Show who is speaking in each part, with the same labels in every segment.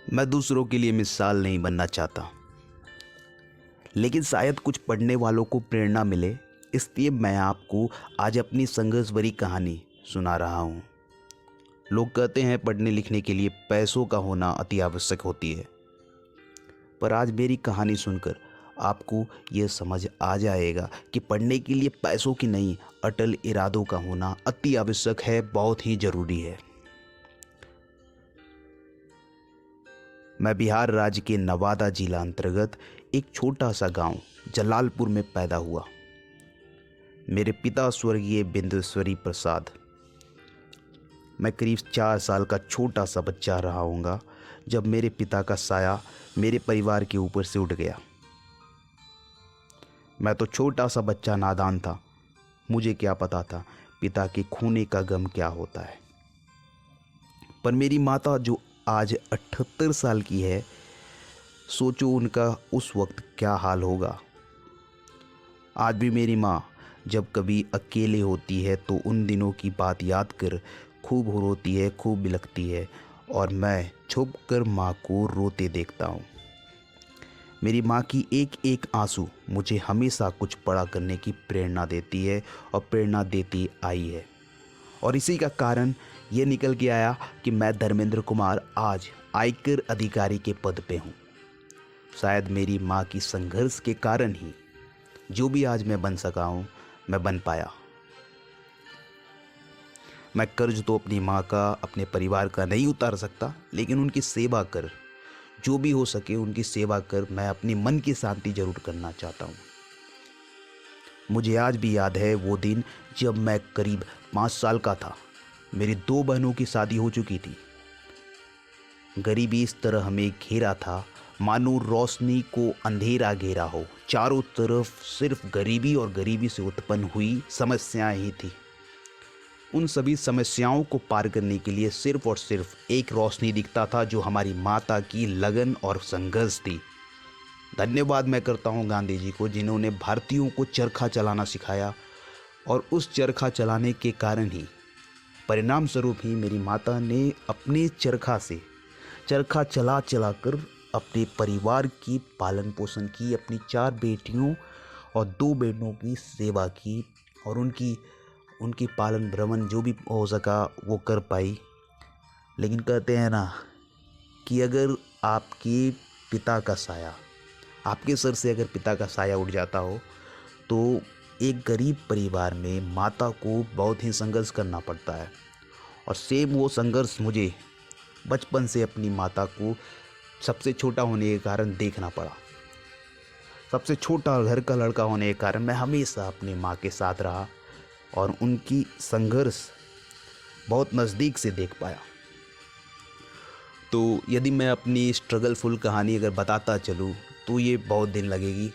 Speaker 1: मैं दूसरों के लिए मिसाल नहीं बनना चाहता, लेकिन शायद कुछ पढ़ने वालों को प्रेरणा मिले, इसलिए मैं आपको आज अपनी संघर्ष भरी कहानी सुना रहा हूँ। लोग कहते हैं पढ़ने लिखने के लिए पैसों का होना अति आवश्यक होती है, पर आज मेरी कहानी सुनकर आपको यह समझ आ जाएगा कि पढ़ने के लिए पैसों की नहीं, अटल इरादों का होना अति आवश्यक है, बहुत ही ज़रूरी है। मैं बिहार राज्य के नवादा जिला अंतर्गत एक छोटा सा गांव जलालपुर में पैदा हुआ। मेरे पिता स्वर्गीय बिंदेश्वरी प्रसाद। मैं करीब 4 साल का छोटा सा बच्चा रहा होऊंगा जब मेरे पिता का साया मेरे परिवार के ऊपर से उठ गया। मैं तो छोटा सा बच्चा नादान था, मुझे क्या पता था पिता के खोने का गम क्या होता है। पर मेरी माता जो आज 78 साल की है, सोचो उनका उस वक्त क्या हाल होगा। आज भी मेरी माँ जब कभी अकेले होती है तो उन दिनों की बात याद कर खूब रोती है, खूब बिलखती है, और मैं छुप कर माँ को रोते देखता हूँ। मेरी माँ की एक एक आंसू मुझे हमेशा कुछ बड़ा करने की प्रेरणा देती है और प्रेरणा देती आई है। और इसी का कारण ये निकल के आया कि मैं धर्मेंद्र कुमार आज आयकर अधिकारी के पद पे हूँ। शायद मेरी माँ की संघर्ष के कारण ही जो भी आज मैं बन सका हूँ, मैं बन पाया। मैं कर्ज तो अपनी माँ का, अपने परिवार का नहीं उतार सकता, लेकिन उनकी सेवा कर, जो भी हो सके उनकी सेवा कर, मैं अपनी मन की शांति जरूर करना चाहता हूँ। मुझे आज भी याद है वो दिन जब मैं करीब 5 साल का था। मेरी 2 बहनों की शादी हो चुकी थी। गरीबी इस तरह हमें घेरा था मानो रोशनी को अंधेरा घेरा हो। चारों तरफ सिर्फ गरीबी और गरीबी से उत्पन्न हुई समस्याएं ही थी। उन सभी समस्याओं को पार करने के लिए सिर्फ और सिर्फ एक रोशनी दिखता था, जो हमारी माता की लगन और संघर्ष थी। धन्यवाद मैं करता हूं गांधी जी को, जिन्होंने भारतीयों को चरखा चलाना सिखाया, और उस चरखा चलाने के कारण ही, परिणाम स्वरूप ही मेरी माता ने अपने चरखा से चरखा चला चला कर अपने परिवार की पालन पोषण की, अपनी 4 बेटियों और 2 बेटों की सेवा की, और उनकी पालन भ्रमण जो भी हो सका वो कर पाई। लेकिन कहते हैं ना कि अगर आपके पिता का साया, आपके सर से अगर पिता का साया उठ जाता हो, तो एक गरीब परिवार में माता को बहुत ही संघर्ष करना पड़ता है। और सेम वो संघर्ष मुझे बचपन से अपनी माता को सबसे छोटा होने के कारण देखना पड़ा। सबसे छोटा घर का लड़का होने के कारण मैं हमेशा अपनी माँ के साथ रहा और उनकी संघर्ष बहुत नज़दीक से देख पाया। तो यदि मैं अपनी स्ट्रगलफुल कहानी अगर बताता चलूँ तो ये बहुत दिन लगेगी,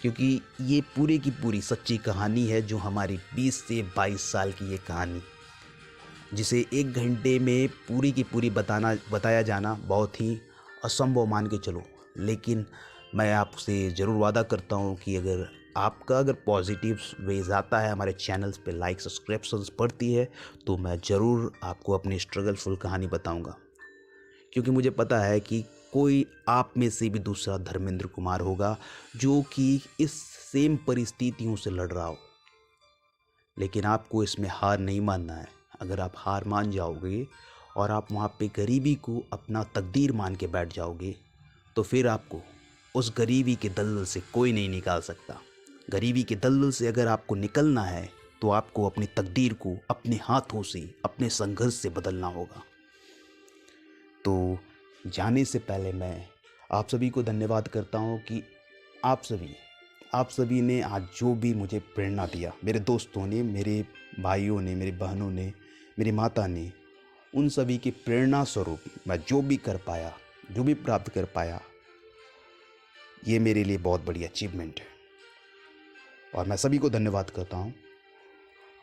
Speaker 1: क्योंकि ये पूरी की पूरी सच्ची कहानी है, जो हमारी 20 से 22 साल की ये कहानी, जिसे 1 घंटे में पूरी की पूरी बताया जाना बहुत ही असंभव मान के चलो। लेकिन मैं आपसे ज़रूर वादा करता हूँ कि अगर आपका पॉजिटिव वेज आता है, हमारे चैनल्स पे लाइक सब्सक्रिप्शंस बढ़ती है, तो मैं ज़रूर आपको अपनी स्ट्रगलफुल कहानी बताऊँगा। क्योंकि मुझे पता है कि कोई आप में से भी दूसरा धर्मेंद्र कुमार होगा जो कि इस सेम परिस्थितियों से लड़ रहा हो। लेकिन आपको इसमें हार नहीं मानना है। अगर आप हार मान जाओगे और आप वहाँ पे गरीबी को अपना तकदीर मान के बैठ जाओगे, तो फिर आपको उस गरीबी के दलदल से कोई नहीं निकाल सकता। गरीबी के दलदल से अगर आपको निकलना है, तो आपको अपनी तकदीर को अपने हाथों से, अपने संघर्ष से बदलना होगा। तो जाने से पहले मैं आप सभी को धन्यवाद करता हूँ कि आप सभी ने आज जो भी मुझे प्रेरणा दिया, मेरे दोस्तों ने, मेरे भाइयों ने, मेरी बहनों ने, मेरी माता ने, उन सभी की प्रेरणा स्वरूप मैं जो भी कर पाया, जो भी प्राप्त कर पाया, ये मेरे लिए बहुत बड़ी अचीवमेंट है। और मैं सभी को धन्यवाद करता हूँ।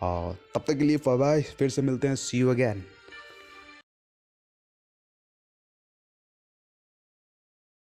Speaker 1: और तब तक के लिए बाय बाय, फिर से मिलते हैं, सी यू अगेन।